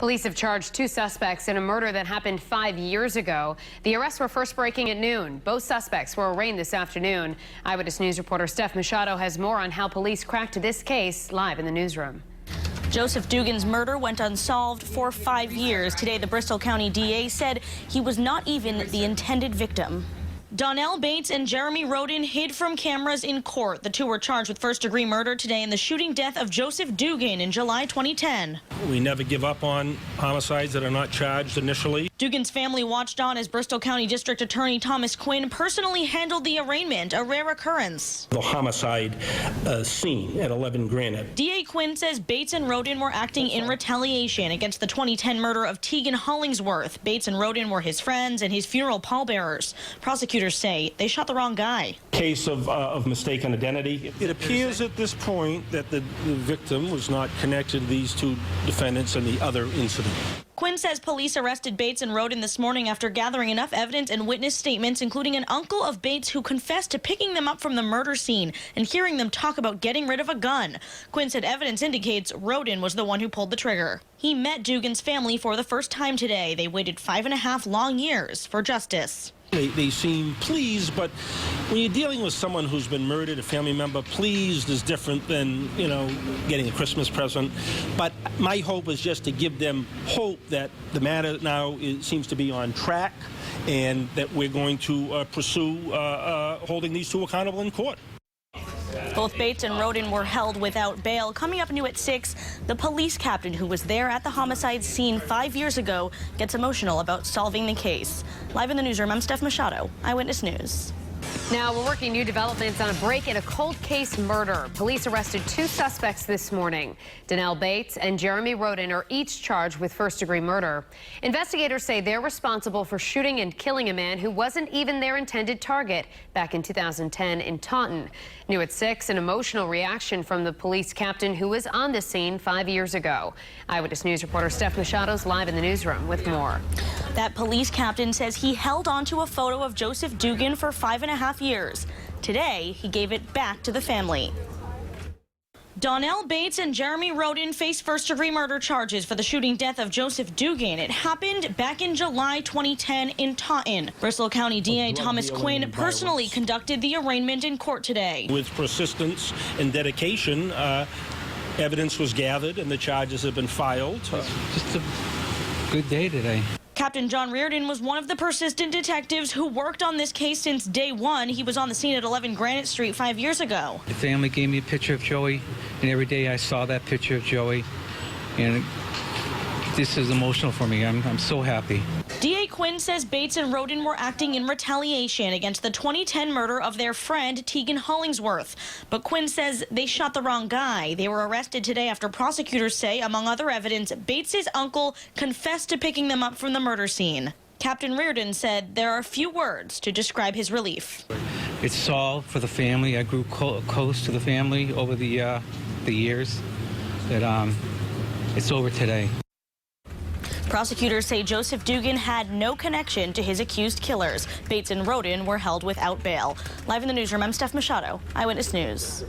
Police have charged 2 suspects in a murder that happened 5 years ago. The arrests were first breaking at noon. Both suspects were arraigned this afternoon. Eyewitness News reporter Steph Machado has more on how police cracked this case live in the newsroom. Joseph Dugan's murder went unsolved for 5 years. Today, the Bristol County DA said he was not even the intended victim. Donnell Bates and Jeremy Roden hid from cameras in court. The 2 were charged with first-degree murder today in the shooting death of Joseph Dugan in July 2010. We never give up on homicides that are not charged initially. Dugan's family watched on as Bristol County District Attorney Thomas Quinn personally handled the arraignment, a rare occurrence. The homicide scene at 11 Granite. DA Quinn says Bates and Roden were acting in retaliation against the 2010 murder of Tegan Hollingsworth. Bates and Roden were his friends and his funeral pallbearers. Prosecutors say they shot the wrong guy. Case of mistaken identity. It appears at this point that the victim was not connected to these 2 defendants in the other incident. Quinn says police arrested Bates and Roden this morning after gathering enough evidence and witness statements, including an uncle of Bates who confessed to picking them up from the murder scene and hearing them talk about getting rid of a gun. Quinn said evidence indicates Roden was the one who pulled the trigger. He met Dugan's family for the first time today. They waited 5.5 long years for justice. They seem pleased, but when you're dealing with someone who's been murdered, a family member, pleased is different than, getting a Christmas present. But my hope is just to give them hope that the matter now seems to be on track and that we're going to pursue holding these 2 accountable in court. Both Bates and Roden were held without bail. Coming up new at 6, the police captain who was there at the homicide scene 5 years ago gets emotional about solving the case. Live in the newsroom, I'm Steph Machado, Eyewitness News. Now we're working new developments on a break in a cold case murder. Police arrested 2 suspects this morning. Donnell Bates and Jeremy Roden are each charged with first-degree murder. Investigators say they're responsible for shooting and killing a man who wasn't even their intended target back in 2010 in Taunton. New at 6, an emotional reaction from the police captain who was on the scene 5 years ago. Eyewitness News reporter Steph Machado's live in the newsroom with more. That police captain says he held on to a photo of Joseph Dugan for 5.5 years. Today, he gave it back to the family. Donnell Bates and Jeremy Roden face first-degree murder charges for the shooting death of Joseph Dugan. It happened back in July 2010 in Taunton. Bristol County DA Thomas Quinn personally conducted the arraignment in court today. With persistence and dedication, evidence was gathered and the charges have been filed. Just a good day today. Captain John Reardon was one of the persistent detectives who worked on this case since day 1. He was on the scene at 11 Granite Street 5 years ago. The family gave me a picture of Joey, and every day I saw that picture of Joey, and this is emotional for me. I'm so happy. DA Quinn says Bates and Roden were acting in retaliation against the 2010 murder of their friend Tegan Hollingsworth. But Quinn says they shot the wrong guy. They were arrested today after prosecutors say, among other evidence, Bates' uncle confessed to picking them up from the murder scene. Captain Reardon said there are few words to describe his relief. It's solved for the family. I grew close to the family over the years. That it's over today. Prosecutors say Joseph Dugan had no connection to his accused killers. Bates and Roden were held without bail. Live in the newsroom, I'm Steph Machado, Eyewitness News.